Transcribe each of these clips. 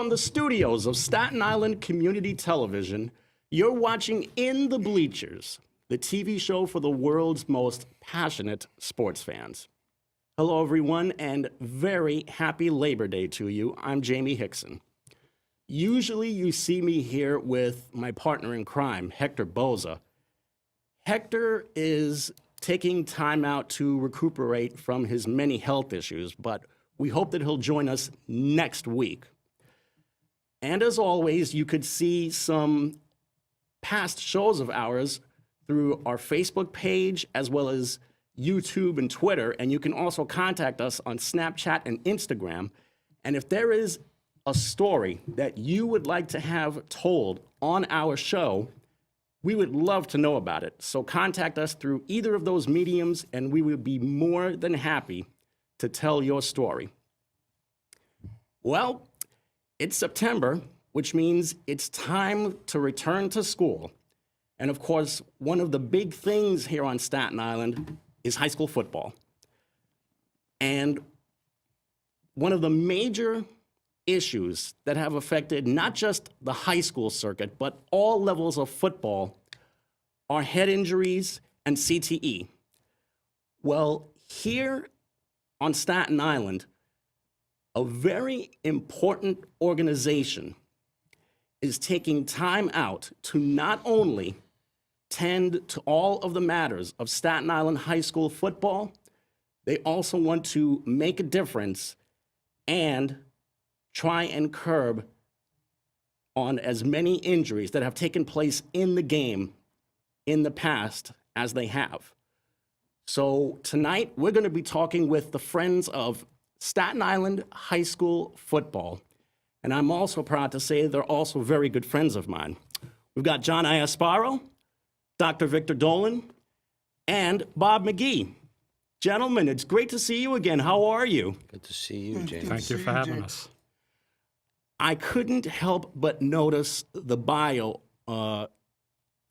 From the studios of Staten Island Community Television, you're watching In the Bleachers, the TV show for the world's most passionate sports fans. Hello, everyone, and very happy Labor Day to you. I'm Jaime Hixson. Usually you see me here with my partner in crime, Hector Boza. Hector is taking time out to recuperate from his many health issues, but we hope that he'll join us next week. And as always, you could see some past shows of ours through our Facebook page, as well as YouTube and Twitter, and you can also contact us on Snapchat and Instagram. And if there is a story that you would like to have told on our show, we would love to know about it. So contact us through either of those mediums, and we would be more than happy to tell your story. Well, it's September, which means it's time to return to school. And of course, one of the big things here on Staten Island is high school football. And one of the major issues that have affected not just the high school circuit, but all levels of football are head injuries and CTE. Well, here on Staten Island, a very important organization is taking time out to not only tend to all of the matters of Staten Island high school football, they also want to make a difference and try and curb on as many injuries that have taken place in the game in the past as they have. So tonight, we're going to be talking with the Friends of Staten Island High School Football. And I'm also proud to say they're also very good friends of mine. We've got John Iasparo, Dr. Victor Dolan, and Bob McGee. Gentlemen, it's great to see you again. How are you? Good to see you, James. Thank you for having us. I couldn't help but notice the bio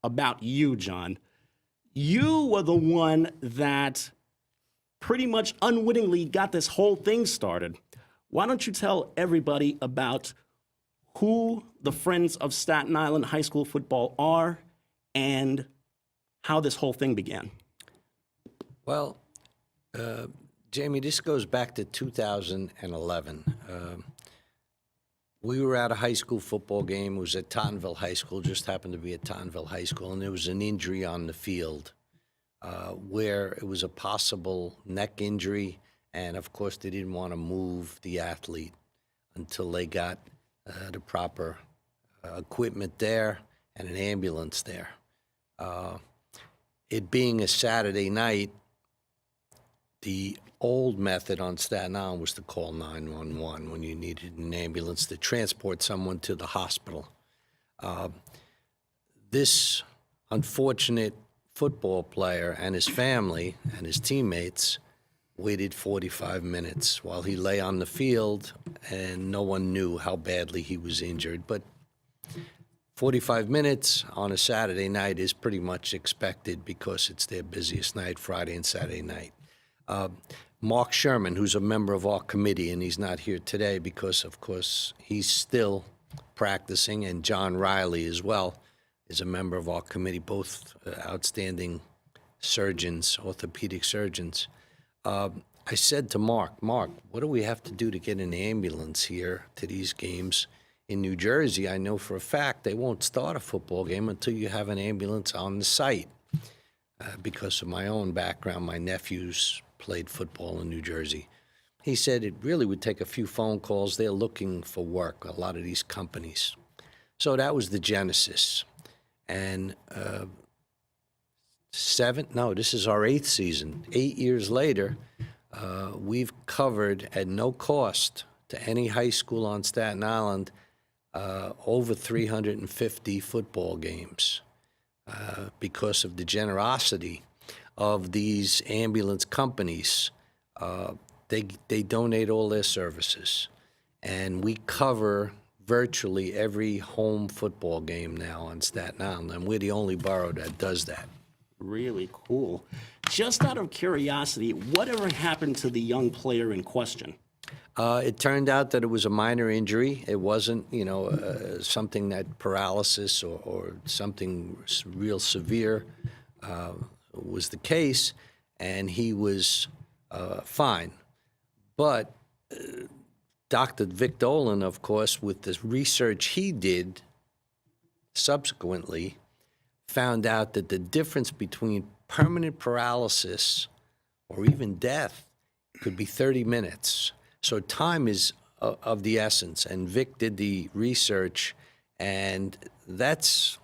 about you, John. You were the one that pretty much unwittingly got this whole thing started. Why don't you tell everybody about who the Friends of Staten Island High School Football are and how this whole thing began? Well, Jamie, this goes back to 2011. We were at a high school football game. It was at Tottenville High School, just happened to be at Tottenville High School, and there was an injury on the field where it was a possible neck injury, and of course they didn't want to move the athlete until they got the proper equipment there and an ambulance there. It being a Saturday night, the old method on Staten Island was to call 911 when you needed an ambulance to transport someone to the hospital. This unfortunate football player and his family and his teammates waited 45 minutes while he lay on the field, and no one knew how badly he was injured. But 45 minutes on a Saturday night is pretty much expected because it's their busiest night, Friday and Saturday night. Mark Sherman, who's a member of our committee, and he's not here today because, of course, he's still practicing, and John Riley as well is a member of our committee, both outstanding surgeons, orthopedic surgeons. I said to Mark, what do we have to do to get an ambulance here to these games? In New Jersey, I know for a fact they won't start a football game until you have an ambulance on the site. Because of my own background, my nephews played football in New Jersey. He said it really would take a few phone calls. They're looking for work, a lot of these companies. So that was the genesis. And this is our 8th season. 8 years later, we've covered at no cost to any high school on Staten Island over 350 football games. Because of the generosity of these ambulance companies. They donate all their services. And we cover virtually every home football game now on Staten Island, and we're the only borough that does that. Really cool. Just out of curiosity, whatever happened to the young player in question? It turned out that it was a minor injury. It wasn't, something that paralysis or something real severe was the case, and he was fine. But Dr. Vic Dolan, of course, with the research he did subsequently, found out that the difference between permanent paralysis or even death could be 30 minutes. So time is of the essence. And Vic did the research, and that's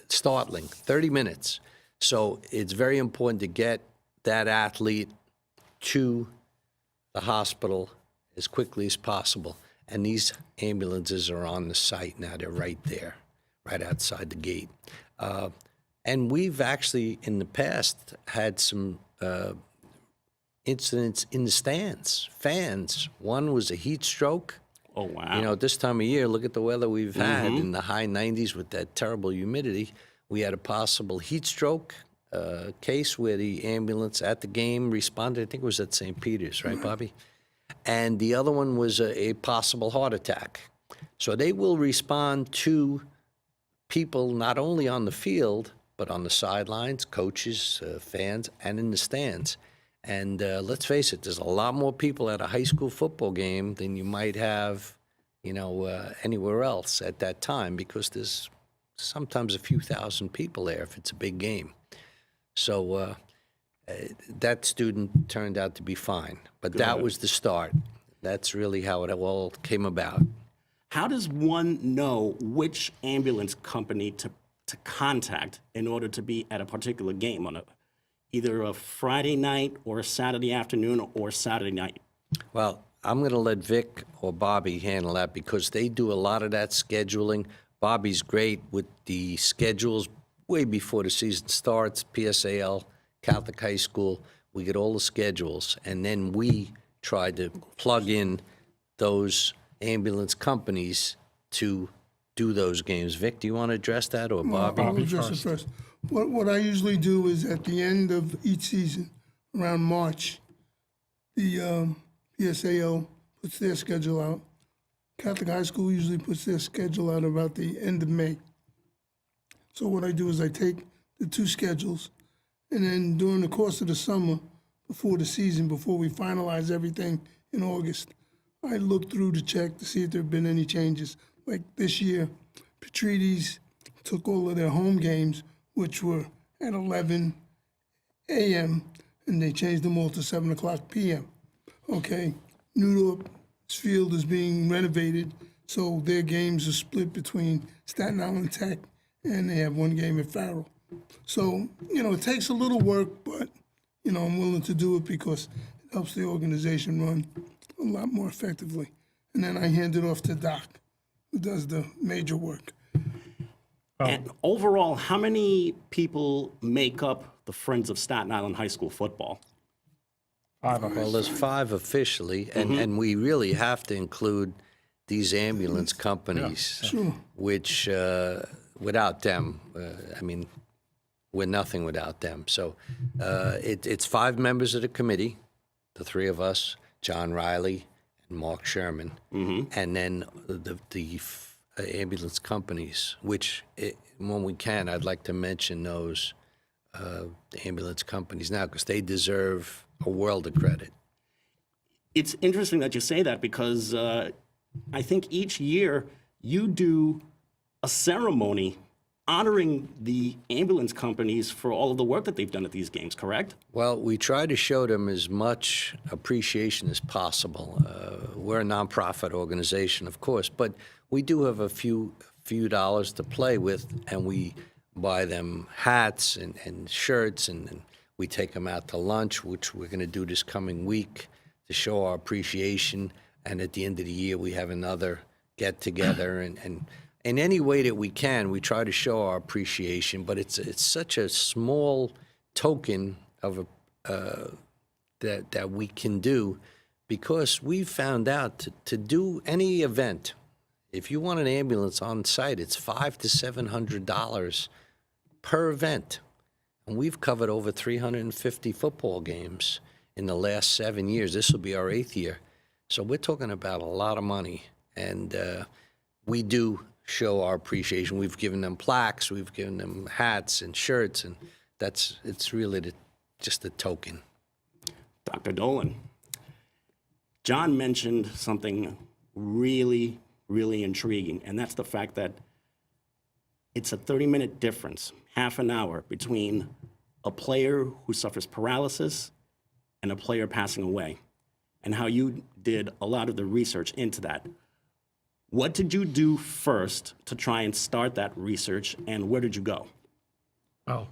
startling, 30 minutes. So it's very important to get that athlete to the hospital as quickly as possible. And these ambulances are on the site now. They're right there, right outside the gate. And we've actually, in the past, had some incidents in the stands, fans. One was a heat stroke. Oh, wow. At this time of year, look at the weather we've had in the high 90s with that terrible humidity. We had a possible heat stroke case where the ambulance at the game responded. I think it was at St. Peter's, right, Bobby? And the other one was a possible heart attack. So they will respond to people not only on the field, but on the sidelines, coaches, fans, and in the stands. And let's face it, there's a lot more people at a high school football game than you might have, anywhere else at that time, because there's sometimes a few thousand people there if it's a big game. So that student turned out to be fine. But that was the start. That's really how it all came about. How does one know which ambulance company to contact in order to be at a particular game on either a Friday night or a Saturday afternoon or Saturday night? Well, I'm going to let Vic or Bobby handle that because they do a lot of that scheduling. Bobby's great with the schedules way before the season starts, PSAL, Catholic High School. We get all the schedules, and then we try to plug in those ambulance companies to do those games. Vic, do you want to address that, or Bobby? I'll address it first. What I usually do is at the end of each season, around March, the PSAO puts their schedule out. Catholic High School usually puts their schedule out about the end of May. So what I do is I take the two schedules, and then during the course of the summer, before the season, before we finalize everything in August, I look through to check to see if there have been any changes. Like this year, Petrides took all of their home games, which were at 11 a.m., and they changed them all to 7 o'clock p.m. Okay, Newdorp's field is being renovated, so their games are split between Staten Island Tech, and they have one game at Farrell. So, it takes a little work, but, I'm willing to do it because it helps the organization run a lot more effectively. And then I hand it off to Doc, who does the major work. And overall, how many people make up the Friends of Staten Island High School football? Well, there's 5 officially, and we really have to include these ambulance companies, Sure. which without them, we're nothing without them. So it's 5 members of the committee, the 3 of us, John Riley and Mark Sherman, and then the ambulance companies, which when we can, I'd like to mention those ambulance companies now because they deserve a world of credit. It's interesting that you say that because I think each year you do a ceremony honoring the ambulance companies for all of the work that they've done at these games, correct? Well, we try to show them as much appreciation as possible. We're a nonprofit organization, of course, but we do have a few dollars to play with, and we buy them hats and shirts, and we take them out to lunch, which we're going to do this coming week to show our appreciation. And at the end of the year, we have another get-together, and in any way that we can, we try to show our appreciation, but it's such a small token of that we can do because we found out to do any event, if you want an ambulance on site, it's $500 to $700 per event. And we've covered over 350 football games in the last 7 years. This will be our 8th year. So we're talking about a lot of money, and we do show our appreciation. We've given them plaques, we've given them hats and shirts, and it's really just a token. Dr. Dolan, John mentioned something really, really intriguing, and that's the fact that it's a 30-minute difference, half an hour, between a player who suffers paralysis and a player passing away, and how you did a lot of the research into that. What did you do first to try and start that research, and where did you go? Well,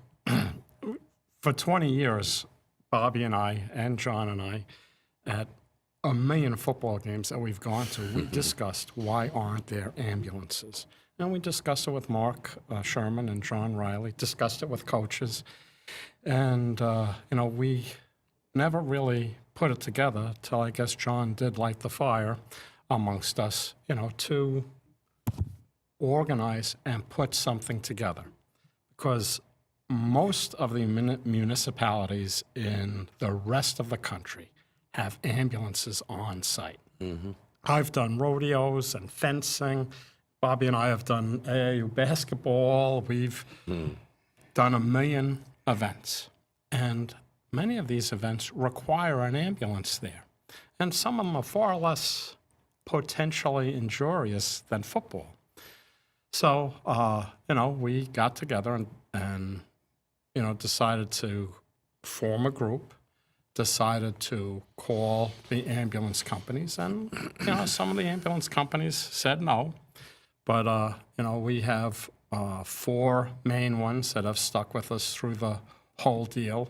for 20 years, Bobby and I, and John and I, at a million football games that we've gone to, we discussed why aren't there ambulances? And we discussed it with Mark Sherman and John Riley, discussed it with coaches. And, we never really put it together till I guess John did light the fire amongst us, to organize and put something together. Because most of the municipalities in the rest of the country have ambulances on site. Mm-hmm. I've done rodeos and fencing. Bobby and I have done AAU basketball. We've done a million events. And many of these events require an ambulance there. And some of them are far less potentially injurious than football. So, we got together and decided to form a group, decided to call the ambulance companies. And, some of the ambulance companies said no. But, we have 4 main ones that have stuck with us through the whole deal.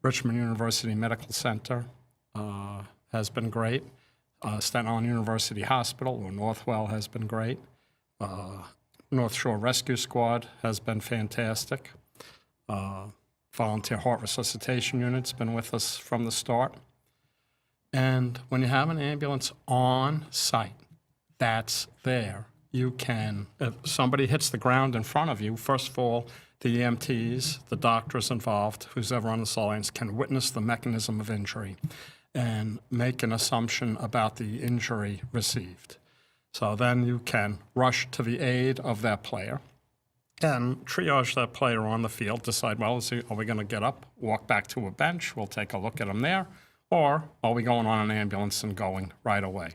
Richmond University Medical Center has been great. Staten Island University Hospital, or Northwell, has been great. North Shore Rescue Squad has been fantastic. Volunteer Heart Resuscitation Unit's been with us from the start. And when you have an ambulance on site that's there, you can, if somebody hits the ground in front of you, first of all, the EMTs, the doctors involved, who's ever on the lines, can witness the mechanism of injury and make an assumption about the injury received. So then you can rush to the aid of that player and triage that player on the field, decide, well, are we going to get up, walk back to a bench, we'll take a look at him there, or are we going on an ambulance and going right away?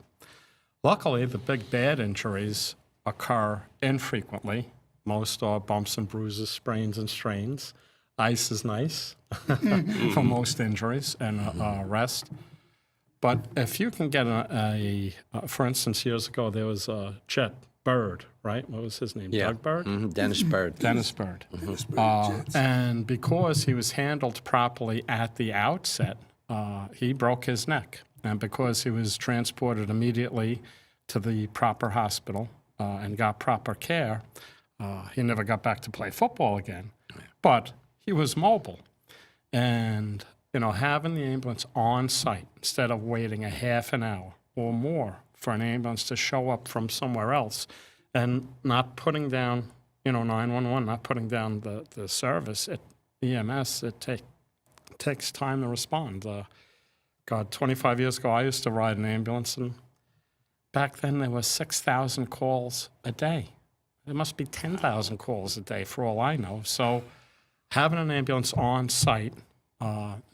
Luckily, the big bad injuries occur infrequently. Most are bumps and bruises, sprains and strains. Ice is nice for most injuries and rest. But if you can get for instance, years ago, there was Chet Bird, right? What was his name? Yeah. Doug Bird? Mm-hmm. Dennis Bird. Dennis Bird. And because he was handled properly at the outset, he broke his neck. And because he was transported immediately to the proper hospital and got proper care, he never got back to play football again. But he was mobile. And, having the ambulance on site instead of waiting a half an hour or more for an ambulance to show up from somewhere else and not putting down, 911, not putting down the service at EMS, it takes time to respond. 25 years ago, I used to ride an ambulance, and back then there were 6,000 calls a day. There must be 10,000 calls a day for all I know. So having an ambulance on site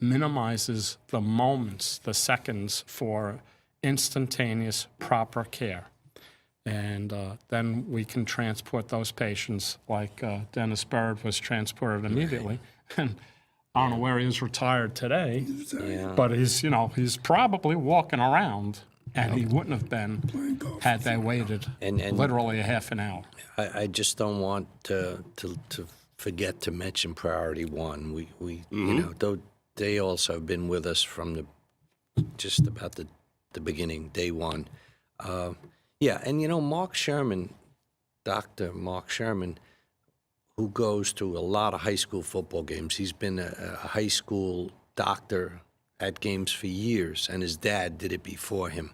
minimizes the moments, the seconds for instantaneous proper care. And then we can transport those patients like Dennis Bird was transported immediately. And I don't know where he is retired today, but he's probably walking around, and he wouldn't have been had they waited And literally a half an hour. I just don't want to forget to mention Priority One. We though they also have been with us from just about the beginning, day one. And Mark Sherman, Dr. Mark Sherman, who goes to a lot of high school football games. He's been a high school doctor at games for years, and his dad did it before him.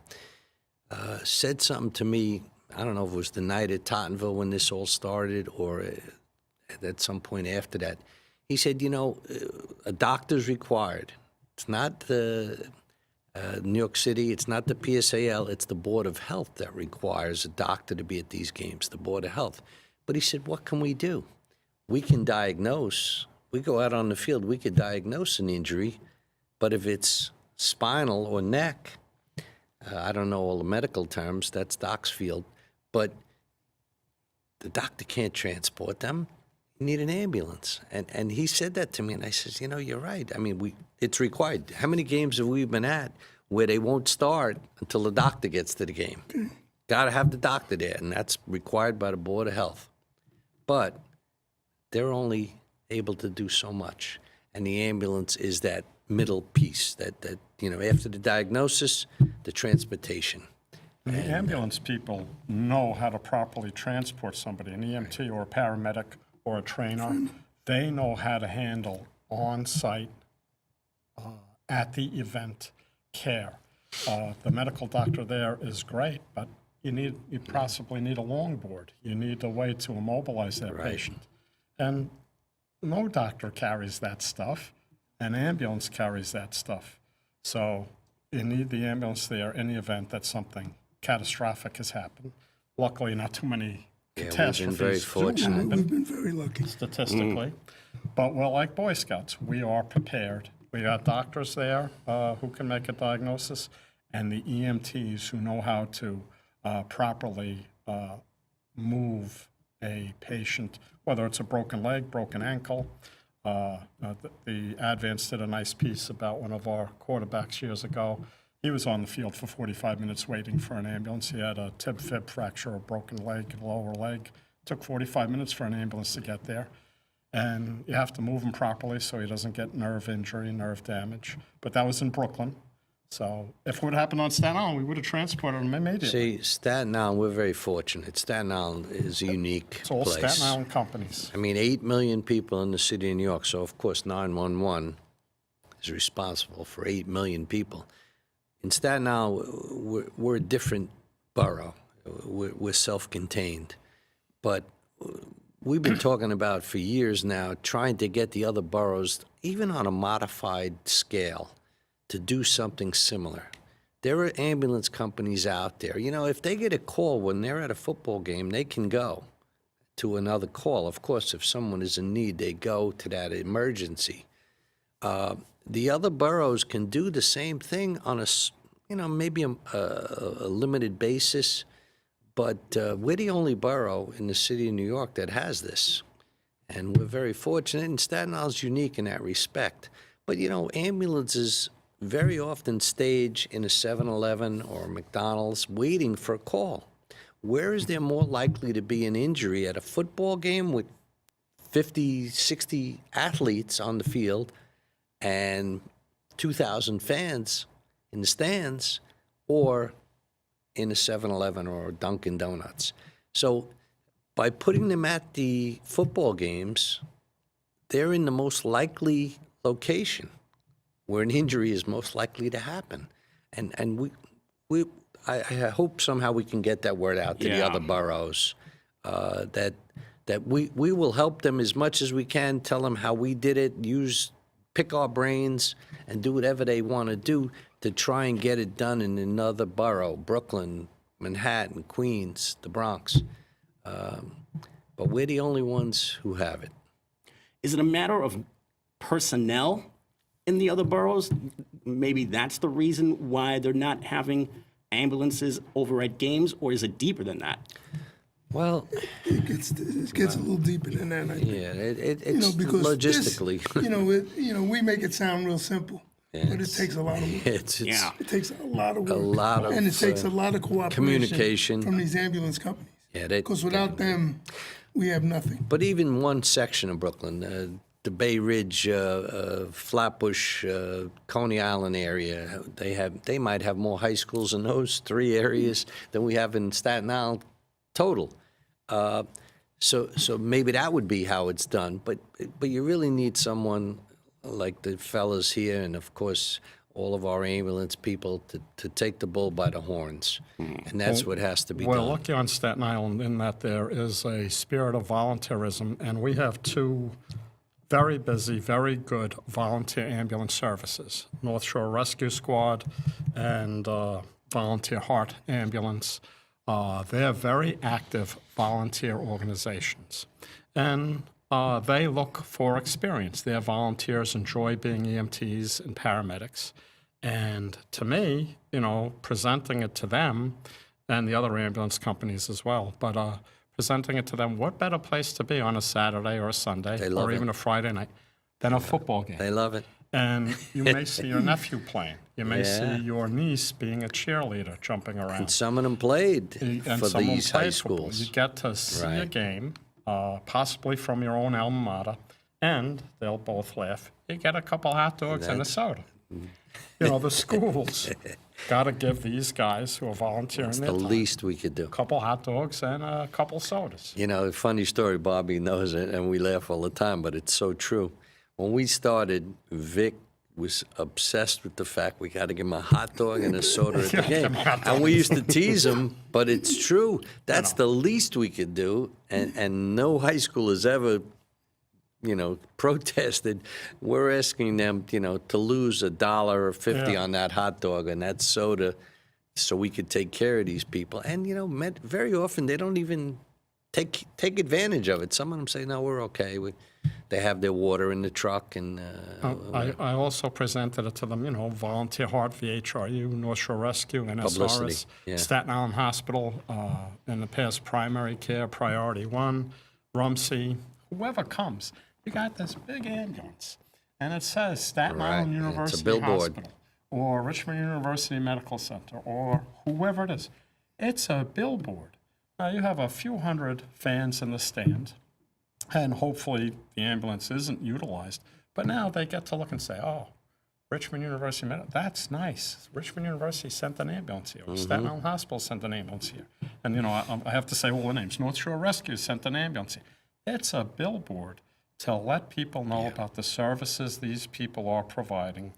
Said something to me, I don't know if it was the night at Tottenville when this all started or at some point after that. He said, a doctor's required. It's not New York City, it's not the PSAL, it's the Board of Health that requires a doctor to be at these games, the Board of Health. But he said, what can we do? We can diagnose. We go out on the field, we could diagnose an injury, but if it's spinal or neck, I don't know all the medical terms, that's Doc's field, but the doctor can't transport them. You need an ambulance. And he said that to me, and I says, you know, you're right. I mean, it's required. How many games have we been at where they won't start until the doctor gets to the game? Got to have the doctor there, and that's required by the Board of Health. But they're only able to do so much, and the ambulance is that middle piece, that you know, after the diagnosis, the transportation. And the ambulance people know how to properly transport somebody, an EMT or a paramedic or a trainer. They know how to handle on-site, at the event care. The medical doctor there is great, but you possibly need a longboard. You need a way to immobilize that patient. And no doctor carries that stuff. An ambulance carries that stuff. So you need the ambulance there in the event that something catastrophic has happened. Luckily, not too many catastrophes. We've been very fortunate. We've been very lucky. Statistically. But we're like Boy Scouts. We are prepared. We got doctors there who can make a diagnosis, and the EMTs who know how to properly move a patient, whether it's a broken leg, broken ankle. The Advance did a nice piece about one of our quarterbacks years ago. He was on the field for 45 minutes waiting for an ambulance. He had a tib-fib fracture, a broken leg, a lower leg. Took 45 minutes for an ambulance to get there. And you have to move him properly so he doesn't get nerve injury, nerve damage. But that was in Brooklyn. So if it would happen on Staten Island, we would have transported him immediately. See, Staten Island, we're very fortunate. Staten Island is a unique It's all place. Staten Island companies. I mean, 8 million people in the city of New York, so of course 911 is responsible for 8 million people. In Staten Island, we're a different borough. We're self-contained. But we've been talking about for years now, trying to get the other boroughs, even on a modified scale, to do something similar. There are ambulance companies out there. You know, if they get a call when they're at a football game, they can go to another call. Of course, if someone is in need, they go to that emergency. The other boroughs can do the same thing on a, you know, maybe a limited basis, but we're the only borough in the city of New York that has this. And we're very fortunate, and Staten Island's unique in that respect. But, you know, ambulances very often stage in a 7-Eleven or McDonald's waiting for a call. Where is there more likely to be an injury at a football game with 50, 60 athletes on the field and 2,000 fans in the stands, or in a 7-Eleven or Dunkin' Donuts? So by putting them at the football games, they're in the most likely location where an injury is most likely to happen. And I hope somehow we can get that word out to the other boroughs, that we will help them as much as we can, tell them how we did it, pick our brains, and do whatever they want to do to try and get it done in another borough, Brooklyn, Manhattan, Queens, the Bronx. But we're the only ones who have it. Is it a matter of personnel in the other boroughs? Maybe that's the reason why they're not having ambulances over at games, or is it deeper than that? Well, It gets a little deeper than that, I think. yeah, it's You know, because logistically. we make it sound real simple, but it takes a lot of work. it's Yeah. It takes a lot of work. lot of, and it takes a lot of cooperation communication. from these ambulance companies. Yeah, Because without them, we have nothing. But even one section of Brooklyn, the Bay Ridge, Flatbush, Coney Island area, they might have more high schools in those three areas than we have in Staten Island total. So maybe that would be how it's done. But you really need someone like the fellas here, and of course all of our ambulance people, to take the bull by the horns, and that's what has to be We're done. lucky on Staten Island in that there is a spirit of volunteerism, and we have two very busy, very good volunteer ambulance services. North Shore Rescue Squad and Volunteer Heart Ambulance. They're very active volunteer organizations. And they look for experience. Their volunteers enjoy being EMTs and paramedics. And to me, presenting it to them and the other ambulance companies as well, but presenting it to them, what better place to be on a Saturday or a Sunday or even a Friday night than a football game? They love it. And you may see your nephew playing. You may see your niece being a cheerleader, jumping around. And some of them played for these high football. schools. You get to see a game, possibly from your own alma mater, and they'll both laugh. You get a couple hot dogs and a soda. The schools got to give these guys who are volunteering It's their the time least we could do. a couple hot dogs and a couple sodas. Funny story, Bobby knows it, and we laugh all the time, but it's so true. When we started, Vic was obsessed with the fact we got to give him a hot dog and a soda at the game. And we used to tease him, but it's true. That's the least we could do, and no high school has ever protested. We're asking them, to lose $1 or $50 on that hot dog and that soda so we could take care of these people. And, very often they don't even take advantage of it. Some of them say, no, we're okay. They have their water in the truck. And I also presented it to them, Volunteer Heart, VHRU, North Shore Rescue, NSRS, Publicity, Staten Island Hospital, in the past Primary Care, Priority 1, Rumsey, whoever comes. You got this big ambulance, and it says Staten Island It's a University billboard. Hospital or Richmond University Medical Center or whoever it is. It's a billboard. Now, you have a few hundred fans in the stand, and hopefully the ambulance isn't utilized. But now they get to look and say, oh, Richmond University Medical, that's nice. Richmond University sent an ambulance here. Or Staten Island Hospital sent an ambulance here. And, I have to say all the names. North Shore Rescue sent an ambulance here. It's a billboard to let people know about the services these people are providing,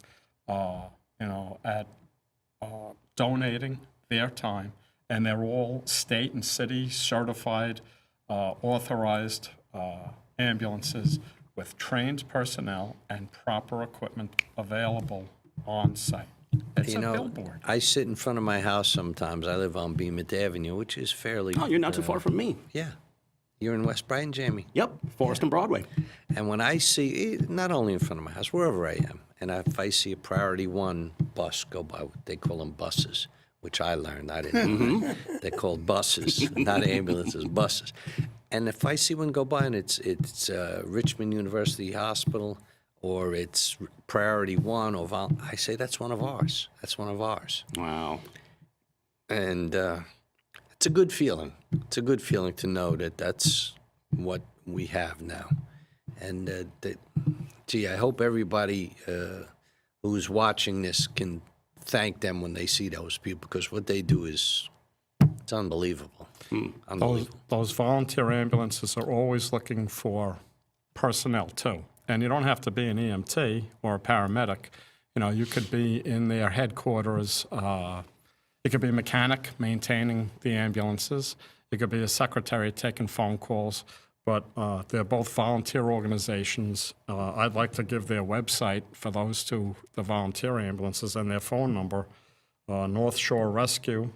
at donating their time. And they're all state and city certified, authorized ambulances with trained personnel and proper equipment available on site. It's a billboard. I sit in front of my house sometimes. I live on Beamer Avenue, which is fairly... Oh, you're not too far from me. Yeah. You're in West Brighton, Jamie? Yep, Forest and Broadway. And when I see, not only in front of my house, wherever I am, and if I see a Priority 1 bus go by, they call them buses, which I learned. I didn't know. They're called buses, not ambulances, buses. And if I see one go by and it's Richmond University Hospital or it's Priority 1, I say, that's one of ours. That's one of ours. Wow. And it's a good feeling. It's a good feeling to know that that's what we have now. And, I hope everybody who's watching this can thank them when they see those people, because what they do it's unbelievable. Unbelievable. Those volunteer ambulances are always looking for personnel, too. And you don't have to be an EMT or a paramedic. You could be in their headquarters. You could be a mechanic maintaining the ambulances. You could be a secretary taking phone calls. But they're both volunteer organizations. I'd like to give their website for those two, the volunteer ambulances, and their phone number. North Shore Rescue,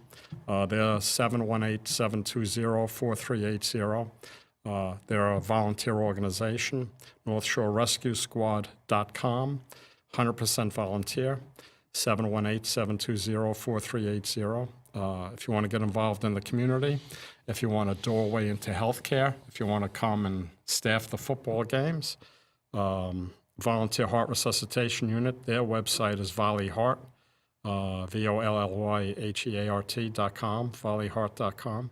they're 718-720-4380. They're a volunteer organization. NorthShoreRescueSquad.com, 100% volunteer, 718-720-4380. If you want to get involved in the community, if you want a doorway into healthcare, if you want to come and staff the football games, Volunteer Heart Resuscitation Unit, their website is Volley Heart, VOLLYHEART.com, volleyheart.com.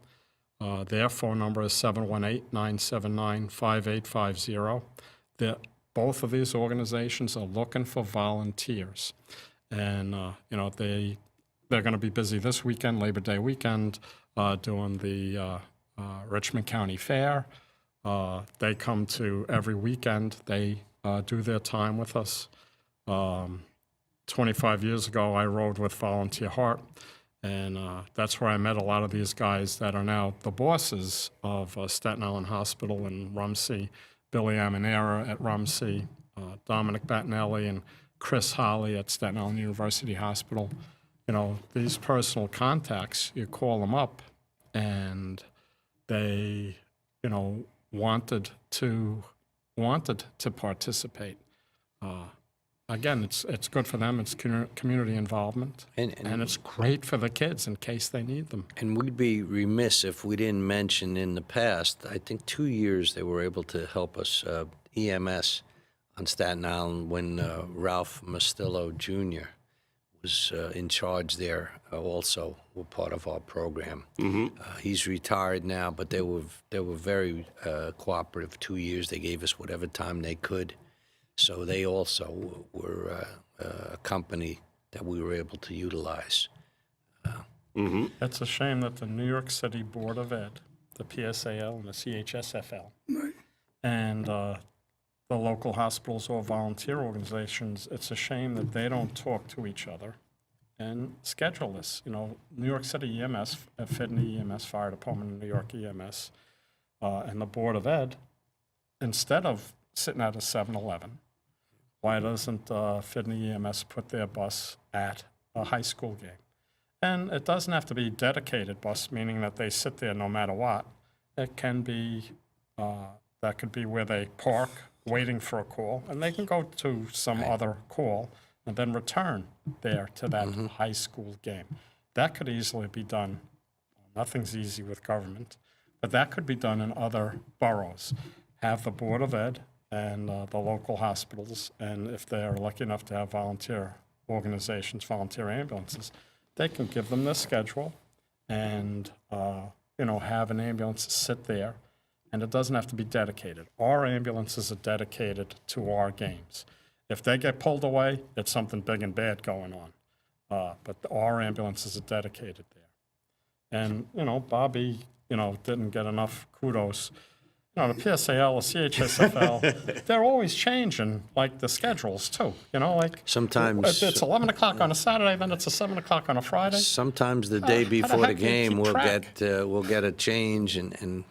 Their phone number is 718-979-5850. Both of these organizations are looking for volunteers. And, they're going to be busy this weekend, Labor Day weekend, doing the Richmond County Fair. They come to every weekend. They do their time with us. 25 years ago, I rode with Volunteer Heart, and that's where I met a lot of these guys that are now the bosses of Staten Island Hospital and Rumsey Billy Amanera at Rumsey, Dominic Battinelli and Chris Holly at Staten Island University Hospital. You know, these personal contacts, you call them up, and they, you know, wanted to participate. Again, it's good for them. It's community involvement, and it's great for the kids in case they need them. And we'd be remiss if we didn't mention in the past, I think 2 years they were able to help us, EMS on Staten Island when Ralph Mastillo Jr. was in charge there also were part of our program. He's retired now, but they were very cooperative 2 years. They gave us whatever time they could. So they also were a company that we were able to utilize. It's a shame that the New York City Board of Ed, the PSAL and the CHSFL, and the local hospitals or volunteer organizations, it's a shame that they don't talk to each other and schedule this. You know, New York City EMS, FIDNY EMS, Fire Department, New York EMS, and the Board of Ed, instead of sitting at a 7-Eleven, why doesn't FIDNY EMS put their bus at a high school game? And it doesn't have to be dedicated bus, meaning that they sit there no matter what. It can be, that could be where they park, waiting for a call, and they can go to some other call and then return there to that high school game. That could easily be done. Nothing's easy with government, but that could be done in other boroughs. Have the Board of Ed and the local hospitals, and if they're lucky enough to have volunteer organizations, volunteer ambulances, they can give them their schedule and, you know, have an ambulance sit there, and it doesn't have to be dedicated. Our ambulances are dedicated to our games. If they get pulled away, it's something big and bad going on. But our ambulances are dedicated there. And, you know, Bobby, you know, didn't get enough kudos. You know, the PSAL, the CHSFL, they're always changing, like, the schedules, too. You know, like, Sometimes- it's 11 o'clock on a Saturday, then it's a 7 o'clock on a Friday. Sometimes the day before the heck do you game, keep track? we'll get a change, and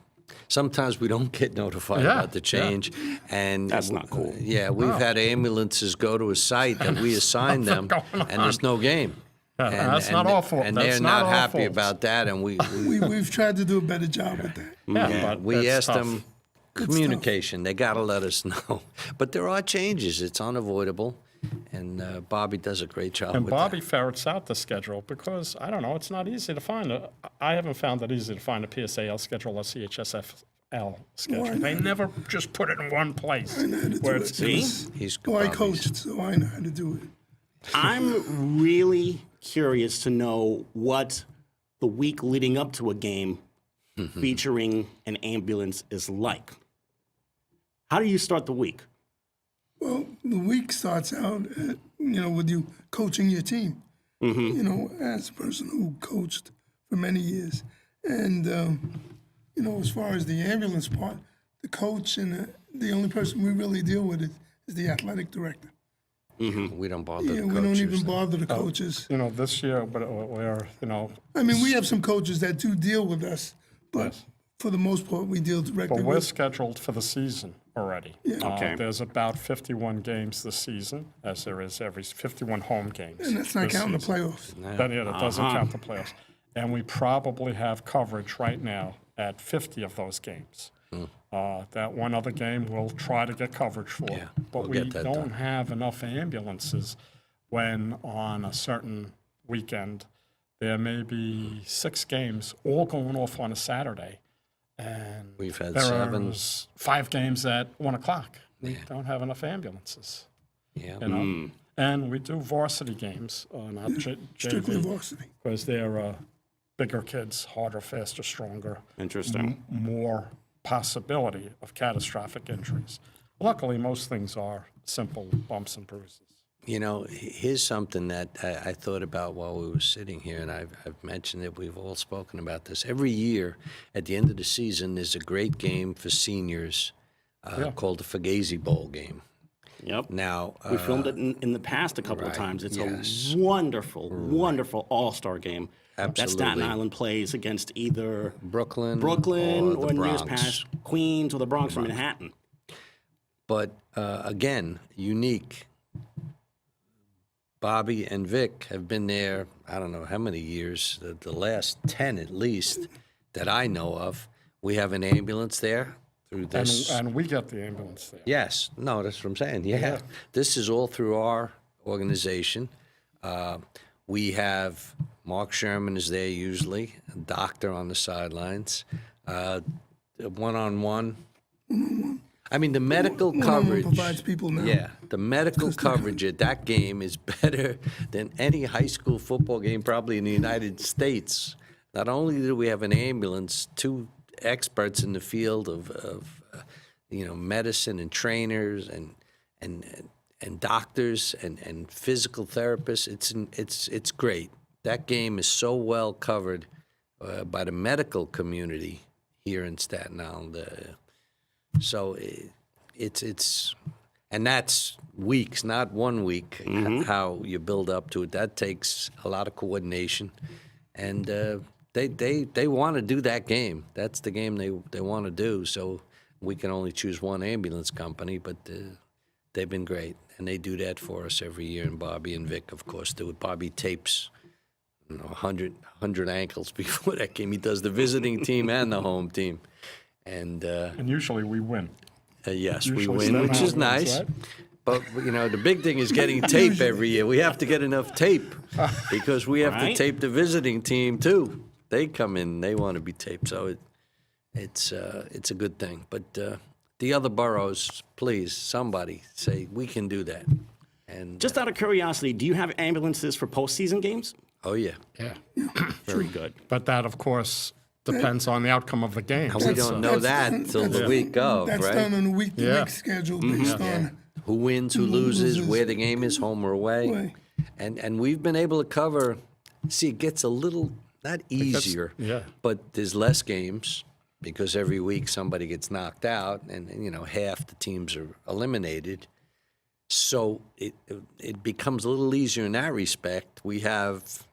sometimes we don't get notified Yeah, about the change. And That's not cool. Yeah, we've had ambulances go to a site that we assigned them, going and there's no game. Yeah, that's not our fault. And That's they're not not our happy fault. about that, and We've tried to do a better job with that. But we it's asked tough. them communication. They got to let us know. But there are changes. It's unavoidable. And Bobby does a great job And with Bobby ferrets out the schedule because, I don't know, it's not easy to find. I haven't found it easy to find a PSAL schedule or CHSFL schedule. They never just put it in one place. Where it's, See? that. He's Oh, I Bobby's- coached, so I know how to do it. I'm really curious to know what the week leading up to a game featuring an ambulance is like. How do you start the week? Well, the week starts out, with you coaching your team. You know, as a person who coached for many years, and as far as the ambulance part, the coach and the only person we really deal with is the athletic director. We don't bother Yeah, the we coaches. don't even bother the coaches. this year, but we're, I mean, we have some coaches that do deal with us, but for the most part, we deal directly but we're with. scheduled for the season already. Okay. There's about 51 games this season, as there is every 51 home games. And that's not this counting the season. playoffs. That doesn't count the playoffs. And we probably have coverage right now at 50 of those games. That one other game we'll try to get coverage for. Yeah, but we'll we get that don't done. have enough ambulances when on a certain weekend there may be 6 games all going off on a Saturday. And We've had there 7. are 5 games at 1 o'clock. We don't have enough ambulances. Yeah. You know? And we do varsity games, not Strictly JV, varsity. because they're bigger kids, harder, faster, stronger, Interesting. more possibility of catastrophic injuries. Luckily, most things are simple bumps and bruises. You know, here's something that I thought about while we were sitting here, and I've mentioned it. We've all spoken about this. Every year, at the end of the season, there's a great game for seniors called the Fugazi Bowl game. Yep. Now, We filmed it in the past a couple of right, times. It's yes. a wonderful, wonderful all-star game. That Staten Absolutely. Island plays against either Brooklyn or or the in years Bronx. past, Queens or the Bronx or Manhattan. But again, unique. Bobby and Vic have been there, I don't know how many years, the last 10 at least that I know of. We have an ambulance there through this. And we get the ambulance there. Yes, no, that's what I'm saying. Yeah. This is all through our organization. We have Mark Sherman is there usually, a doctor on the sidelines, one-on-one. I mean, the medical coverage provides people now. Yeah, the medical coverage at that game is better than any high school football game probably in the United States. Not only do we have an ambulance, 2 experts in the field of medicine and trainers and doctors and physical therapists. It's great. That game is so well covered by the medical community here in Staten Island. So and that's weeks, not 1 week. How you build up to it, that takes a lot of coordination, and they want to do that game. That's the game they want to do. So we can only choose one ambulance company, but they've been great, and they do that for us every year. And Bobby and Vic, of course, do it. Bobby tapes 100 ankles before that game. He does the visiting team and the home team. And usually we win. yes, we Usually win, Staten which is Island wins, nice. right? But the big thing is getting tape every year. We have to get enough tape because we have to Right. tape the visiting team too. They come in, they want to be taped, so it's a good thing. But the other boroughs, please, somebody say we can do that. And Just out of curiosity, do you have ambulances for postseason games? oh yeah, Yeah. Very good. But that, of course, depends on the outcome of the game. we don't know that till the week of, That's right? done on a week-to-week Yeah. schedule based on. Who wins, who loses, where the game is, home or away. Right. And we've been able to cover, see, it gets a little, not easier, yeah. but there's less games because every week somebody gets knocked out and half the teams are eliminated. So it becomes a little easier in that respect. We have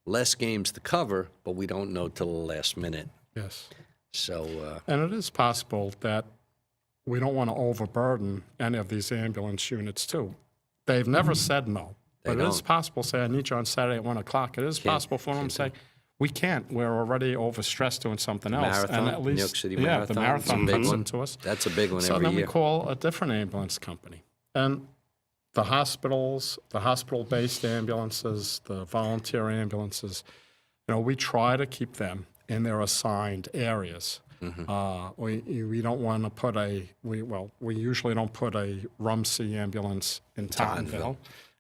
less games to cover, but we don't know till the last minute. Yes. So, And it is possible that we don't want to overburden any of these ambulance units, too. They've never said no. But it is don't. possible, say, I need you on Saturday at 1 o'clock. It is possible for them to say, we can't. We're already overstressed doing something else. Marathon, and at New least, York City the Marathon, marathon it's a big comes one. into us. that's a big one So every then year. we call a different ambulance company. And the hospitals, the hospital-based ambulances, the volunteer ambulances, we try to keep them in their assigned areas. We don't want to put we usually don't put a Rumsey ambulance in Tottenville.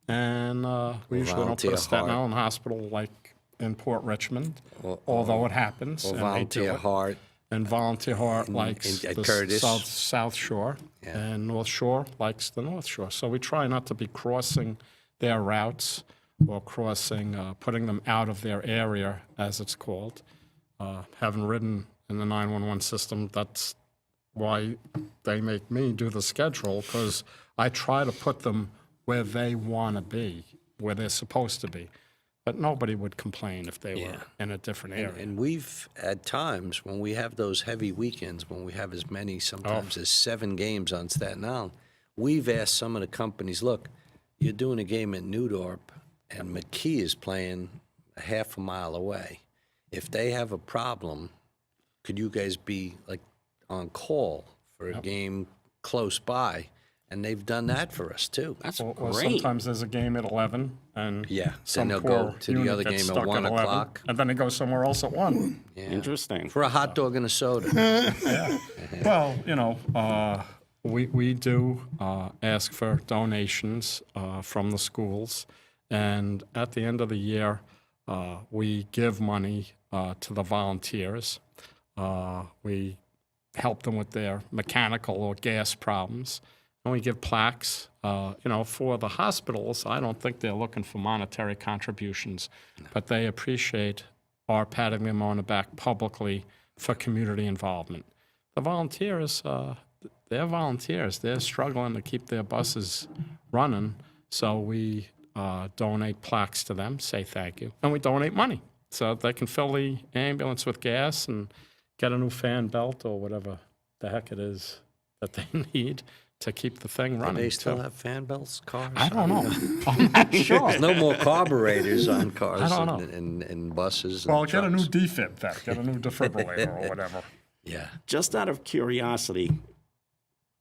And we usually don't put Volunteer a Staten Heart. Island hospital like in Port Richmond, Or- although it happens. or and they do Volunteer it. Heart. And Volunteer Heart likes at the Curtis. South Shore, and North Shore likes the North Shore. So we try not to be crossing their routes or putting them out of their area, as it's called. Having ridden in the 911 system, that's why they make me do the schedule, because I try to put them where they want to be, where they're supposed to be. But nobody would complain if they were in a different area. And we've, at times, when we have those heavy weekends, when we have as many sometimes as 7 games on Staten Island, we've asked some of the companies, look, you're doing a game at Newdorp, and McKee is playing a half a mile away. If they have a problem, could you guys be like on call for a game close by? And they've done that for us too. That's Or great. sometimes there's a game at 11, and Yeah, some then they'll poor go to the unit other gets game at stuck 1 11, o'clock. and then they go somewhere else at 1. Interesting. For a hot dog and a soda. Well, we do ask for donations from the schools, and at the end of the year, we give money to the volunteers. We help them with their mechanical or gas problems, and we give plaques. For the hospitals, I don't think they're looking for monetary contributions, but they appreciate our patting them on the back publicly for community involvement. The volunteers, they're volunteers. They're struggling to keep their buses running, so we donate plaques to them, say thank you, and we donate money so they can fill the ambulance with gas and get a new fan belt or whatever the heck it is that they need to keep the thing Do running. they still too. have fan belts cars? I don't know. I'm not sure. No more carburetors on cars I don't know. and buses. Well, and get a new trucks. defib then. Get a new defibrillator or whatever. Yeah. Just out of curiosity,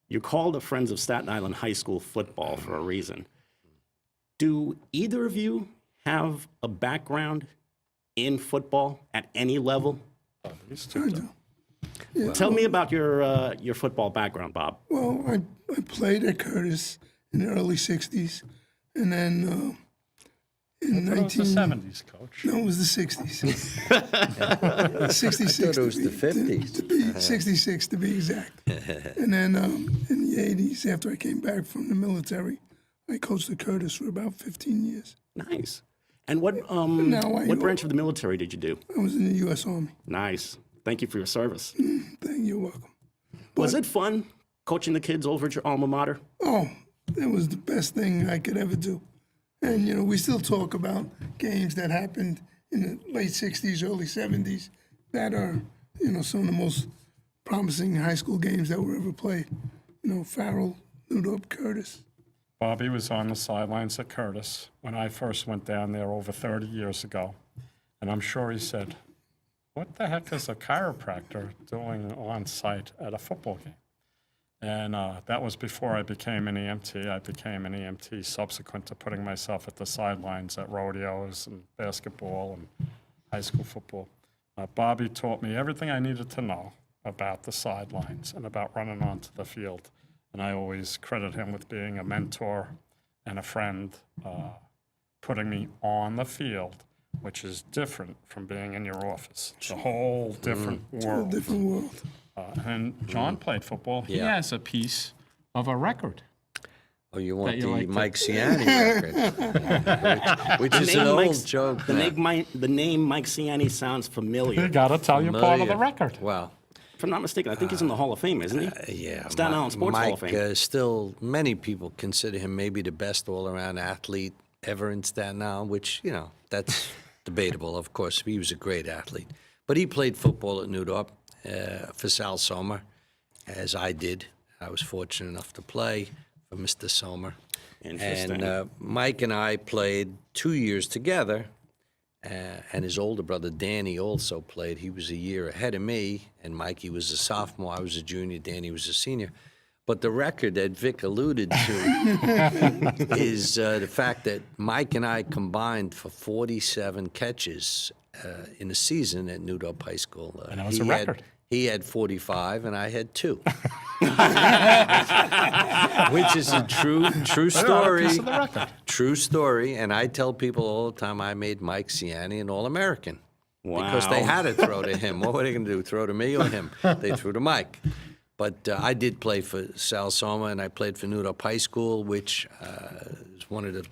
you're called the Friends of Staten Island High School football for a reason. Do either of you have a background in football at any level? These two do. Tell me about your football background, Bob. Well, I played at Curtis in the early 60s. And then in It was the 70s, Coach. No, it was the 60s. 66 I thought it was to the be, 50s. To be 66 to be exact. And then in the 80s, after I came back from the military, I coached at Curtis for about 15 years. Nice. And what now what branch of the military did you do? I was in the U.S. Army. Nice. Thank you for your service. You're welcome. Was it fun coaching the kids over at your alma mater? Oh, it was the best thing I could ever do. And, you know, we still talk about games that happened in the late 60s, early 70s that are, you know, some of the most promising high school games that were ever played. You know, Farrell, Newdorp, Curtis. Bobby was on the sidelines at Curtis when I first went down there over 30 years ago. And I'm sure he said, what the heck is a chiropractor doing on site at a football game? And that was before I became an EMT. I became an EMT subsequent to putting myself at the sidelines at rodeos and basketball and high school football. Bobby taught me everything I needed to know about the sidelines and about running onto the field. And I always credit him with being a mentor and a friend, putting me on the field, which is different from being in your office. It's a whole different world. Different world. And John played football. He Yeah. has a piece of a record. Oh, you want That the you like to- Mike Ciani record, which is an old joke. The name Mike Ciani sounds You familiar. got to tell you part of the record. Well, If I'm not mistaken, I think he's in the Hall of Fame, isn't he? yeah. Staten Island Sports Hall Mike, of Fame. still, many people consider him maybe the best all-around athlete ever in Staten Island, which, you know, that's debatable, of course. He was a great athlete. But he played football at Newdorp for Sal Sommer, as I did. I was fortunate enough to play for Mr. Sommer. Interesting. And Mike and I played 2 years together, and his older brother Danny also played. He was a year ahead of me, and Mikey was a sophomore. I was a junior. Danny was a senior. But the record that Vic alluded to is the fact that Mike and I combined for 47 catches in a season at Newdorp High School. And that was a record. He had 45, and I had 2. Which is a true story. Piece of the record. True story, and I tell people all the time I made Mike Ciani an All-American. Because they Wow. had to throw to him. What were they going to do, throw to me or him? They threw to Mike. But I did play for Sal Sommer, and I played for Newdorp High School, which is one of the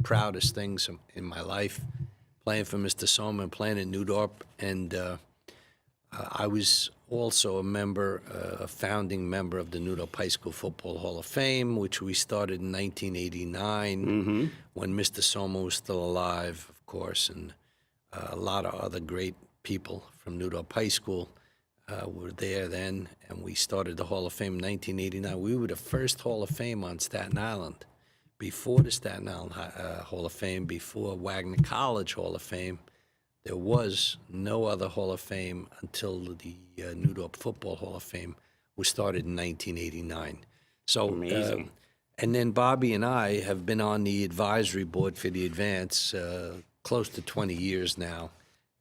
proudest things in my life, playing for Mr. Sommer and playing at Newdorp. And I was also a founding member of the Newdorp High School Football Hall of Fame, which we started in 1989 when Mr. Sommer was still alive, of course, and a lot of other great people from Newdorp High School were there then, and we started the Hall of Fame in 1989. We were the first Hall of Fame on Staten Island. Before the Staten Island Hall of Fame, before Wagner College Hall of Fame, there was no other Hall of Fame until the Newdorp Football Hall of Fame was started in 1989. So, Amazing. and then Bobby and I have been on the advisory board for the Advance close to 20 years now.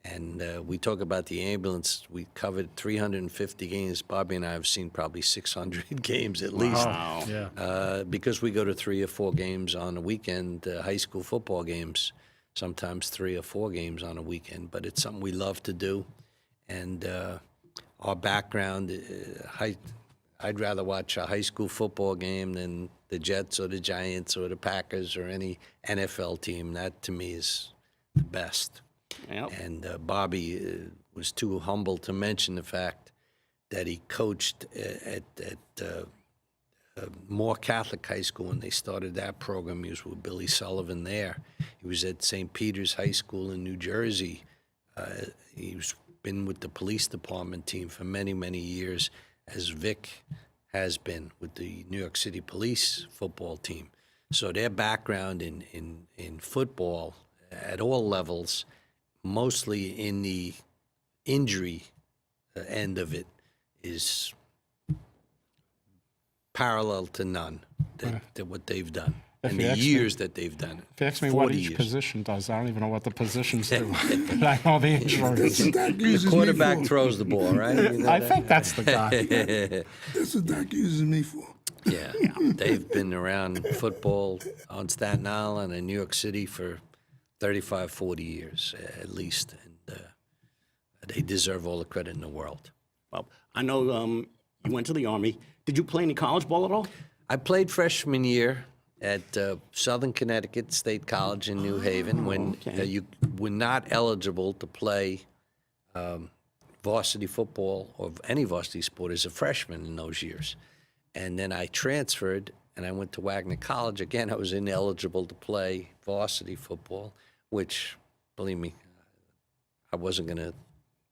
And we talk about the ambulance. We covered 350 games. Bobby and I have seen probably 600 games at least. Wow. Yeah. Because we go to 3 or 4 games on a weekend, high school football games, sometimes 3 or 4 games on a weekend. But it's something we love to do. And our background, I'd rather watch a high school football game than the Jets or the Giants or the Packers or any NFL team. That, to me, is the best. Yep. And Bobby was too humble to mention the fact that he coached at Moore Catholic High School when they started that program. He was with Billy Sullivan there. He was at St. Peter's High School in New Jersey. He's been with the police department team for many, many years, as Vic has been with the New York City Police football team. So their background in football at all levels, mostly in the injury end of it, is parallel to none that what they've done and you the ask me- years that they've done. If you ask me what 40 each years. position does, I don't even know what the positions do. But I know the That's injuries. what Doc uses me Quarterback for. throws the ball, right? You know I that? think that's the guy. That's what Doc uses me for. Yeah, they've been around football on Staten Island and New York City for 35, 40 years at least, and they deserve all the credit in the world. Well, I know you went to the Army. Did you play any college ball at all? I played freshman year at Southern Connecticut State College in New Haven when you were not eligible to play varsity football or any varsity sport as a freshman in those years. And then I transferred and I went to Wagner College. Again, I was ineligible to play varsity football, which, believe me, I wasn't going to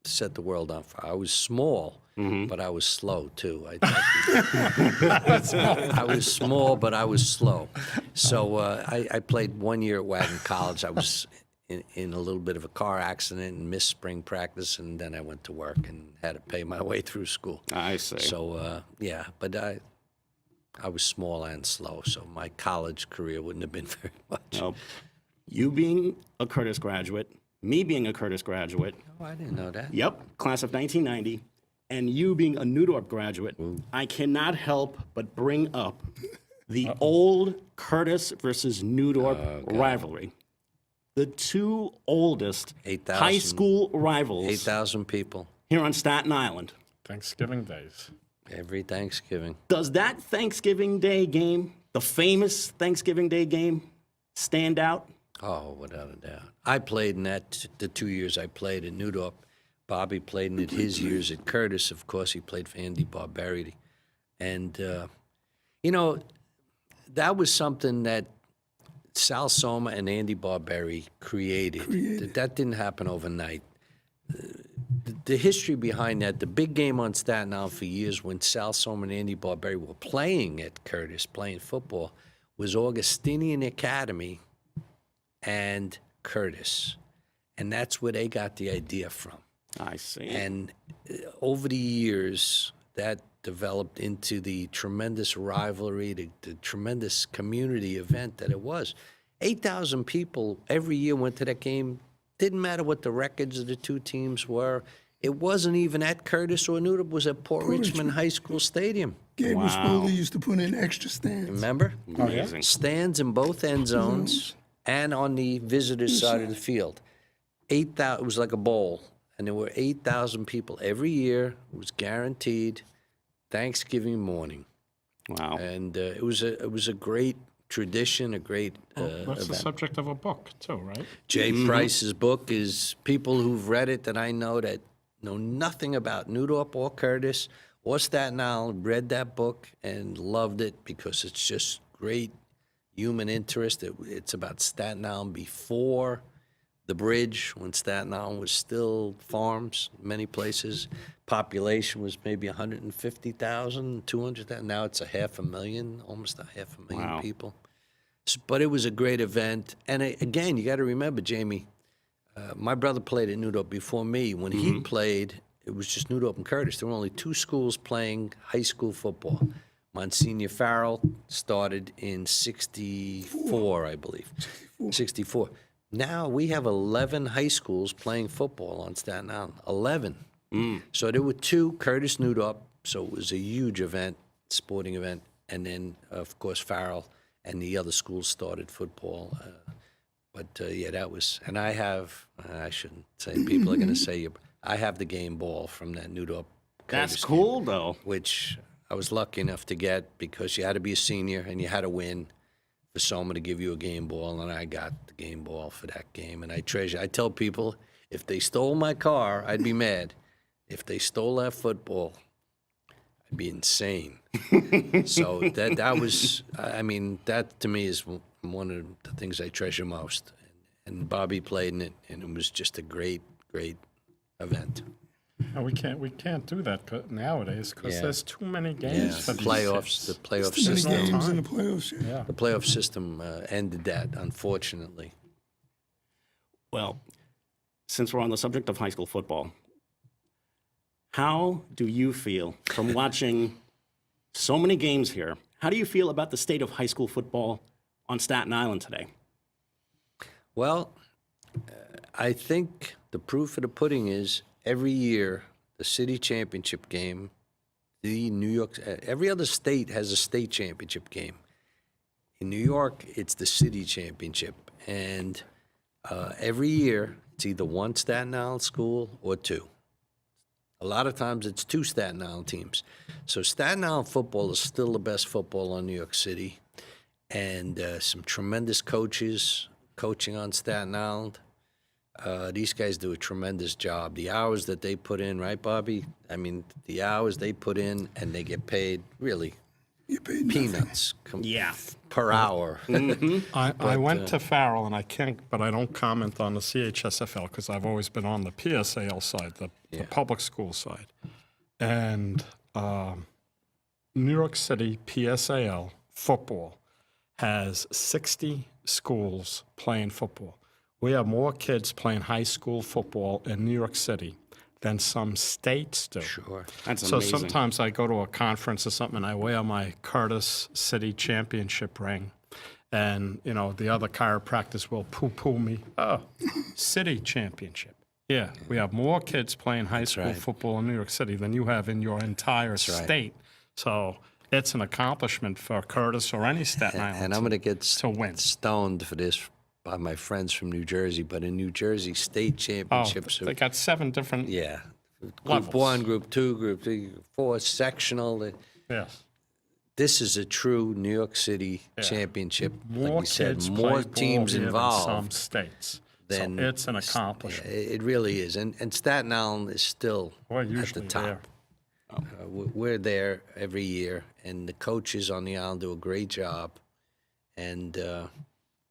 set the world on fire. I was small, but I was slow too. I was small, but I was slow. So I played 1 year at Wagner College. I was in a little bit of a car accident and missed spring practice, and then I went to work and had to pay my way through school. I see. So yeah, but I was small and slow, so my college career wouldn't have been very much. Well, you being a Curtis graduate, me being a Curtis graduate, Oh, I didn't know that. yep, class of 1990, and you being a Newdorp graduate, I cannot help but bring up the old Curtis versus Newdorp rivalry. The two oldest 8,000 high school rivals 8,000 people here on Staten Island. Thanksgiving days. every Thanksgiving. Does that Thanksgiving Day game, the famous Thanksgiving Day game, stand out? Oh, without a doubt. I played in that the 2 years I played at Newdorp. Bobby played in it his years at Curtis. Of course, he played for Andy Barberity. And, you know, that was something that Sal Soma and Andy Barberry created. That didn't happen overnight. The history behind that, the big game on Staten Island for years when Sal Soma and Andy Barberry were playing at Curtis, playing football, was Augustinian Academy and Curtis. And that's where they got the idea from. I see. And over the years, that developed into the tremendous rivalry, the tremendous community event that it was. 8,000 people every year went to that game. Didn't matter what the records of the two teams were. It wasn't even at Curtis or Newdorp. It was at Port Richmond High School Stadium. Gabriel Spoley used to put in extra stands. Remember? Amazing. Stands in both end zones and on the visitors' side of the field. 8,000. It was like a bowl, and there were 8,000 people every year. It was guaranteed. Thanksgiving morning, Wow. and it was a great tradition, a great That's the event. subject of a book, too, right? Jay Price's book is people who've read it that I know that know nothing about Newdorp or Curtis or Staten Island read that book and loved it because it's just great human interest. It's about Staten Island before the bridge, when Staten Island was still farms, many places. Population was maybe 150,000, 200,000. Now it's 500,000, almost 500,000 Wow. people. But it was a great event. And again, you got to remember, Jamie, my brother played at Newdorp before me. When he played, it was just Newdorp and Curtis. There were only two schools playing high school football. Monsignor Farrell started in 64, I believe. 64. Now we have 11 high schools playing football on Staten Island. 11. So there were two, Curtis Newdorp, so it was a huge event, sporting event. And then, of course, Farrell and the other schools started football. Yeah, that was, and I have, I shouldn't say, people are going to say, I have the game ball from that Newdorp Curtis That's game, cool, though. which I was lucky enough to get because you had to be a senior and you had to win for someone to give you a game ball, and I got the game ball for that game, and I tell people, if they stole my car, I'd be mad. If they stole that football, I'd be insane. So that was, I mean, that to me is one of the things I treasure most. And Bobby played in it, and it was just a great, great event. We can't do that nowadays because Yeah. there's too many games Yeah, for these playoffs. kids. The playoff Too many system. games in time. the playoffs. Yeah. Yeah. The playoff system ended that, unfortunately. Well, since we're on the subject of high school football, how do you feel from watching so many games here? How do you feel about the state of high school football on Staten Island today? Well, I think the proof of the pudding is every year the city championship game, the New York, every other state has a state championship game. In New York, it's the city championship, and every year it's either one Staten Island school or two. A lot of times it's two Staten Island teams. So Staten Island football is still the best football in New York City, and some tremendous coaches coaching on Staten Island. These guys do a tremendous job. The hours that they put in, right, Bobby? I mean, the hours they put in, and they get paid really You paid nothing. peanuts Yeah. per hour. I went to Farrell, and but I don't comment on the CHSFL because I've always been on the PSAL side, the public school side. And New York City PSAL football has 60 schools playing football. We have more kids playing high school football in New York City than some states do. Sure. That's So amazing. sometimes I go to a conference or something and I wear my Curtis City Championship ring. And, the other chiropractors will poo-poo me. Oh, City Championship. Yeah, we have more kids playing high school right. football in New York City than you have in your entire right. state. So it's an accomplishment for Curtis or any Staten Island And I'm going to get to win. stoned for this by my friends from New Jersey, but in New Jersey, state Oh, championships they got 7 different. yeah. Group Levels. 1, Group 2, Group 3, 4, sectional. Yes. This is a true New York City championship. More Like we said, kids more play ball teams here involved. than some states. than- So it's an accomplishment. It really is. And Staten Island is still We're at the usually top. there. We're there every year, and the coaches on the island do a great job. And,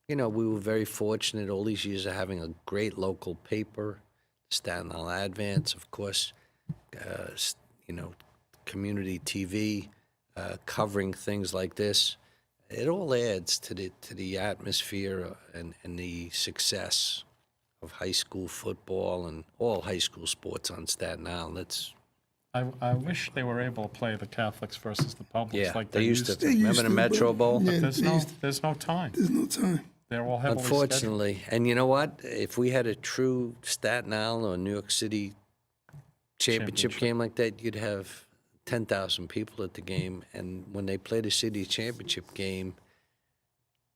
we were very fortunate all these years of having a great local paper, Staten Island Advance, of course, community TV, covering things like this. It all adds to the atmosphere and the success of high school football and all high school sports on Staten Island. I wish they were able to play the Catholics versus the publics Yeah, like they used to. They Remember used the to, Metro but- Bowl? Yeah, There's they no, used to- there's no time. There's no time. They're all heavily scheduled. Unfortunately. And you know what? If we had a true Staten Island or New York City championship game like that, you'd have 10,000 people at the game. And when they play the city championship game,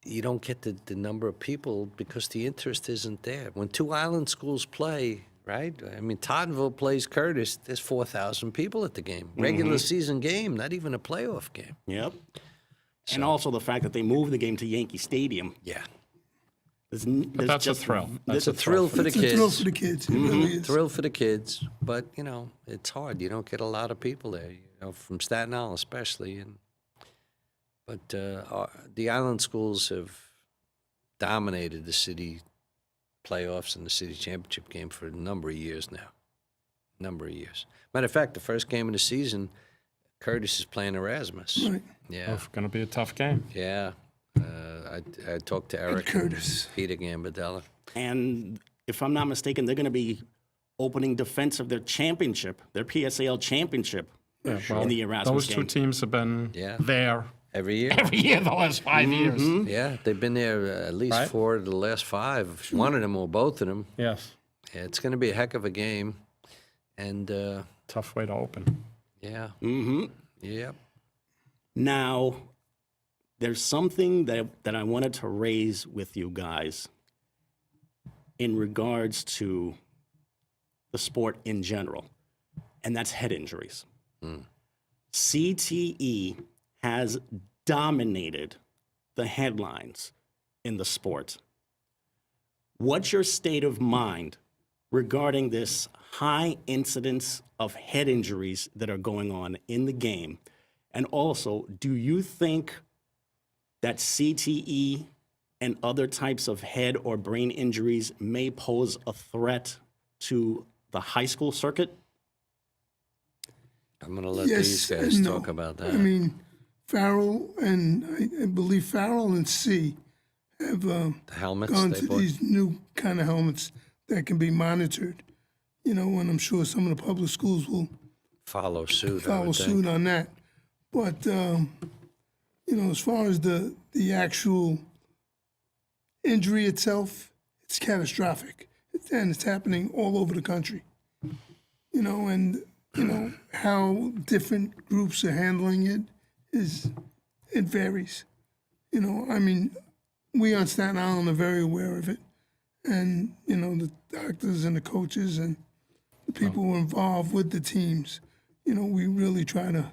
you don't get the number of people because the interest isn't there. When two island schools play, right? I mean, Tottenville plays Curtis. There's 4,000 people at the game. Regular season game, not even a playoff game. Yep. And also the fact that they moved the game to Yankee Stadium. Yeah. But that's a thrill. It's a thrill for the It's a thrill kids. for the kids. It really is. Thrill for the kids, but it's hard. You don't get a lot of people there, from Staten Island especially. But the island schools have dominated the city playoffs and the city championship game for a number of years now. Matter of fact, the first game of the season, Curtis is playing Erasmus. Right. Yeah, It's going to be a tough game. yeah. I talked to Eric Curtis. and Peter Gambardella. And if I'm not mistaken, they're going to be opening defense of their championship, their PSAL championship Yeah, well, in the Erasmus those two game. teams have been Yeah. there Every year. every year the last 5 years. Yeah, they've been there at least Right. 4 of the last 5. One of them or both of them. Yes. Yeah, it's going to be a heck of a game. And, Tough way to open. yeah. Mm-hmm. Yeah. Now, there's something that I wanted to raise with you guys in regards to the sport in general, and that's head injuries. CTE has dominated the headlines in the sport. What's your state of mind regarding this high incidence of head injuries that are going on in the game? And also, do you think that CTE and other types of head or brain injuries may pose a threat to the high school circuit? I'm going to let Yes these guys and no. talk about that. I mean, Farrell and I believe Farrell and C have the helmets gone they to bought. these new kind of helmets that can be monitored. You know, and I'm sure some of the public schools will Follow suit, I follow would think. suit on that. But you know, as far as the actual injury itself, it's catastrophic, and it's happening all over the country. You know, and you know how different groups are handling it it varies. You know, I mean, we on Staten Island are very aware of it, and you know the doctors and the coaches and the people who are involved with the teams. You know, we really try to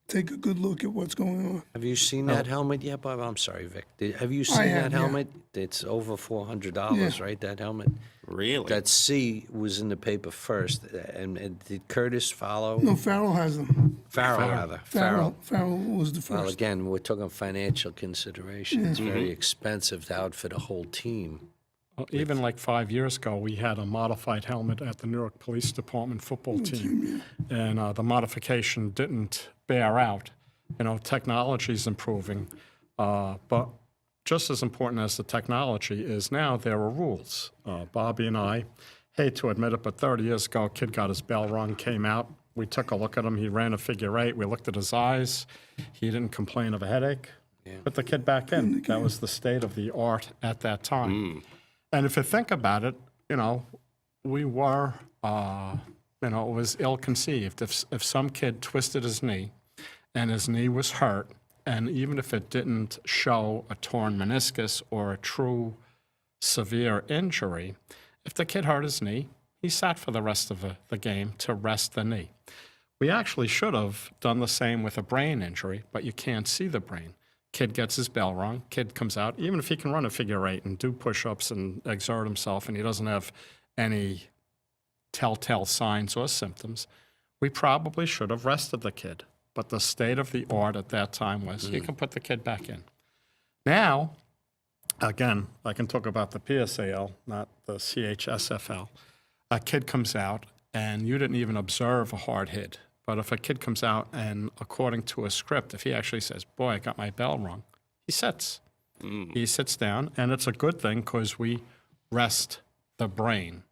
take a good look at what's going on. Have you seen that helmet yet, Bob? I'm sorry, Vic. Have you seen have, that yeah. helmet? It's over $400, Yeah. right, that helmet? Really? That C was in the paper first. And did Curtis follow? No, Farrell has them. Farrell, rather. Farrell was the Well, first. again, we're talking financial consideration. It's very expensive to outfit a whole team. Well, even like 5 years ago, we had a modified helmet at the New York Police Department football team, and the modification didn't bear out. You know, technology's improving, but just as important as the technology is now, there are rules. Bobby and I hate to admit it, but 30 years ago, a kid got his bell rung, came out. We took a look at him. He ran a figure eight. We looked at his eyes. He didn't complain of a headache. Put the kid back in. That was the state of the art at that time. And if you think about it, you know, we were, you know, it was ill-conceived. If some kid twisted his knee and his knee was hurt, and even if it didn't show a torn meniscus or a true severe injury, if the kid hurt his knee, he sat for the rest of the game to rest the knee. We actually should have done the same with a brain injury, but you can't see the brain. Kid gets his bell rung, kid comes out, even if he can run a figure eight and do push-ups and exert himself and he doesn't have any telltale signs or symptoms, we probably should have rested the kid. But the state of the art at that time was you can put the kid back in. Now, again, I can talk about the PSAL, not the CHSFL. A kid comes out and you didn't even observe a hard hit. But if a kid comes out and, according to a script, if he actually says, boy, I got my bell rung, he sits. He sits down, and it's a good thing because we rest the brain.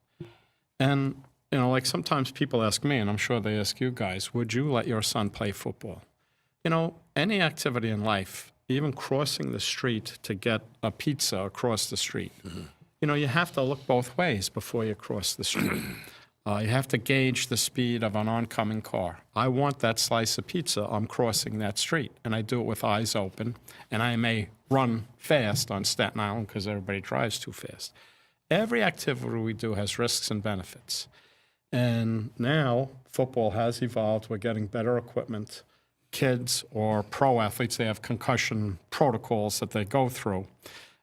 And, you know, like sometimes people ask me, and I'm sure they ask you guys, would you let your son play football? You know, any activity in life, even crossing the street to get a pizza across the street, you know, you have to look both ways before you cross the street. You have to gauge the speed of an oncoming car. I want that slice of pizza. I'm crossing that street, and I do it with eyes open. And I may run fast on Staten Island because everybody drives too fast. Every activity we do has risks and benefits. And now football has evolved. We're getting better equipment. Kids or pro athletes, they have concussion protocols that they go through.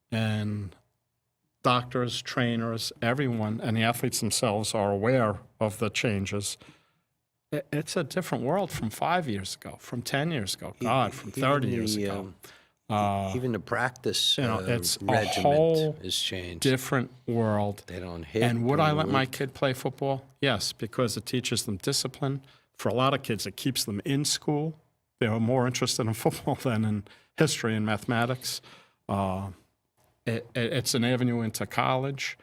And doctors, trainers, everyone, and the athletes themselves are aware of the changes. It's a different world from 5 years ago, from 10 years ago, God, from 30 years ago. Even the practice You know, it's a regiment whole has changed. different world. They don't hit. And would I during let the my week. kid play football? Yes, because it teaches them discipline. For a lot of kids, it keeps them in school. They're more interested in football than in history and mathematics. It's an avenue into college.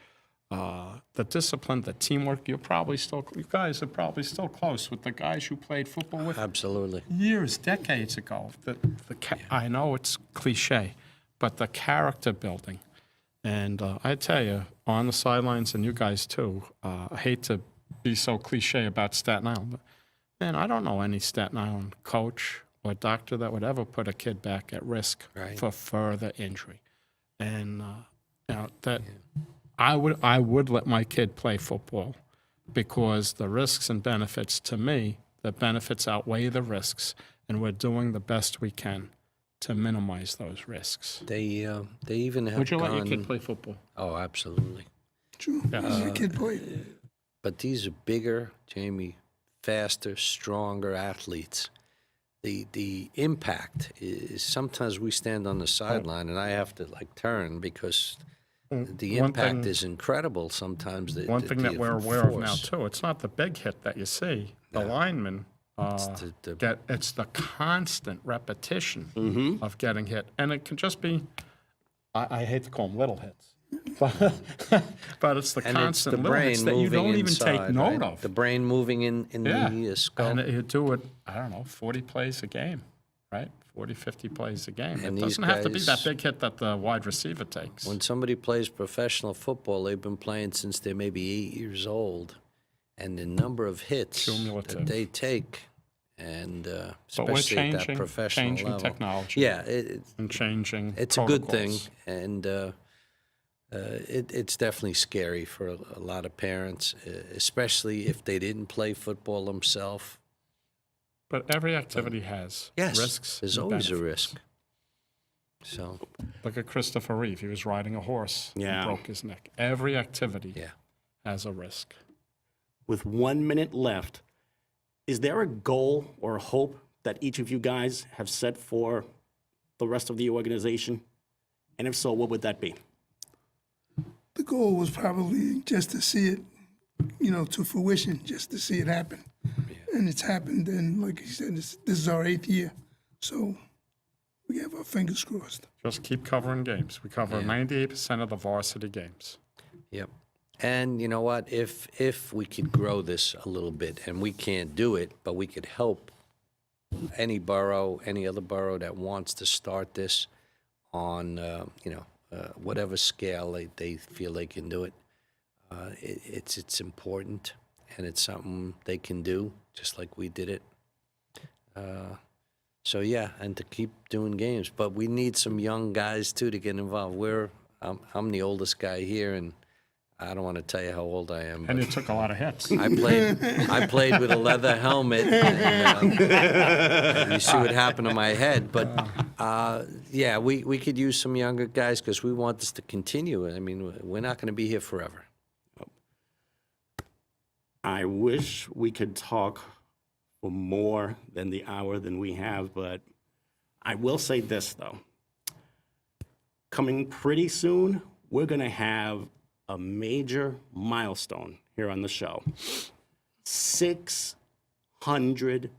The discipline, the teamwork, you guys are probably still close with the guys you played football with Absolutely. years, decades ago. I know it's cliche, but the character building. And I tell you, on the sidelines, and you guys too, I hate to be so cliche about Staten Island, but man, I don't know any Staten Island coach or doctor that would ever put a kid back at risk for further injury. And you know, that I would let my kid play football because the risks and benefits, to me, the benefits outweigh the risks, and we're doing the best we can to minimize those risks. They even have Would you let your gone- kid play football? Oh, absolutely. True. The kid played. But these are bigger, Jamie, faster, stronger athletes. The impact is sometimes we stand on the sideline and I have to like turn because the One impact thing- is incredible sometimes. One thing that we're aware of now too, it's not the big hit that you see. The linemen It's the constant repetition of getting hit, and it can just be. I hate to call them little hits, but it's the And it's constant the little brain hits that you moving don't even take inside, note right? of. The brain moving in the skull. And you do it, I don't know, 40 plays a game, right? 40, 50 plays a game. And It these doesn't have to be that guys- big hit that the wide receiver takes. When somebody plays professional football, they've been playing since they're maybe 8 years old, and the number of hits Cumulative. that they take, and But we're especially at that changing, professional changing level. technology. Yeah, And changing it's a good thing, protocols. and it's definitely scary for a lot of parents, especially if they didn't play football themselves. But every activity has risks. There's and always a benefits. risk. So, Look at Christopher Reeve. He was riding a horse Yeah. and broke his neck. Every activity yeah. has a risk. With 1 minute left, is there a goal or a hope that each of you guys have set for the rest of the organization? And if so, what would that be? The goal was probably just to see it, to fruition, just to see it happen. And it's happened, and like you said, this is our 8th year, so we have our fingers crossed. Just keep covering games. We cover 98% of the varsity games. Yep. And you know what? If we could grow this a little bit, and we can't do it, but we could help any borough, any other borough that wants to start this on, whatever scale they feel they can do it. It's important, and it's something they can do, just like we did it. So yeah, and to keep doing games, but we need some young guys too to get involved. I'm the oldest guy here, and I don't want to tell you how old I am. And But you took a lot of hits. I played with a leather helmet. And, you see what happened to my head. But yeah, we could use some younger guys because we want this to continue. I mean, we're not going to be here forever. I wish we could talk for more than the hour than we have, but I will say this, though. Coming pretty soon, we're going to have a major milestone here on the show. 600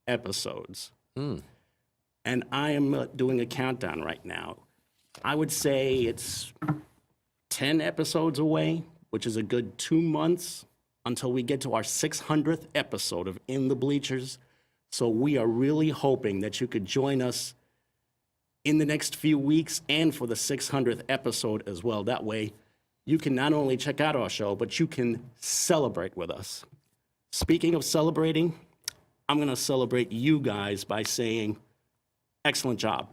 episodes. And I am doing a countdown right now. I would say it's 10 episodes away, which is a good 2 months until we get to our 600th episode of In the Bleachers. So we are really hoping that you could join us in the next few weeks and for the 600th episode as well. That way, you can not only check out our show, but you can celebrate with us. Speaking of celebrating, I'm going to celebrate you guys by saying, excellent job.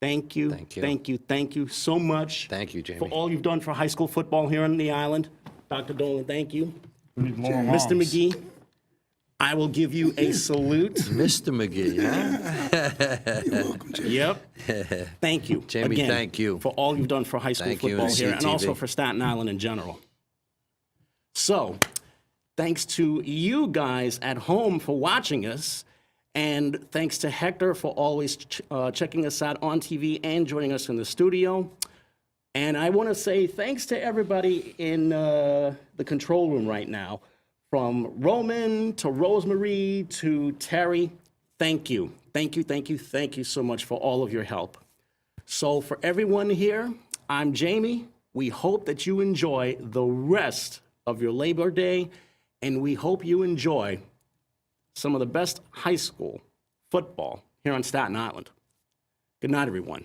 Thank you. Thank you. Thank you. Thank you so much. Thank you, Jamie. For all you've done for high school football here on the island. Dr. Dolan, thank you. We need more Mr. arms. McGee, I will give you a salute. Mr. McGee, huh? You're welcome, Jay. Yep. Thank you. Jamie, again, thank you. for all you've done for high school Thank you, football and here and CTV. also for Staten Island in general. So, thanks to you guys at home for watching us, and thanks to Hector for always checking us out on TV and joining us in the studio. And I want to say thanks to everybody in the control room right now, from Roman to Rosemary to Terry. Thank you. Thank you, thank you, thank you so much for all of your help. So for everyone here, I'm Jamie. We hope that you enjoy the rest of your Labor Day, and we hope you enjoy some of the best high school football here on Staten Island. Good night, everyone.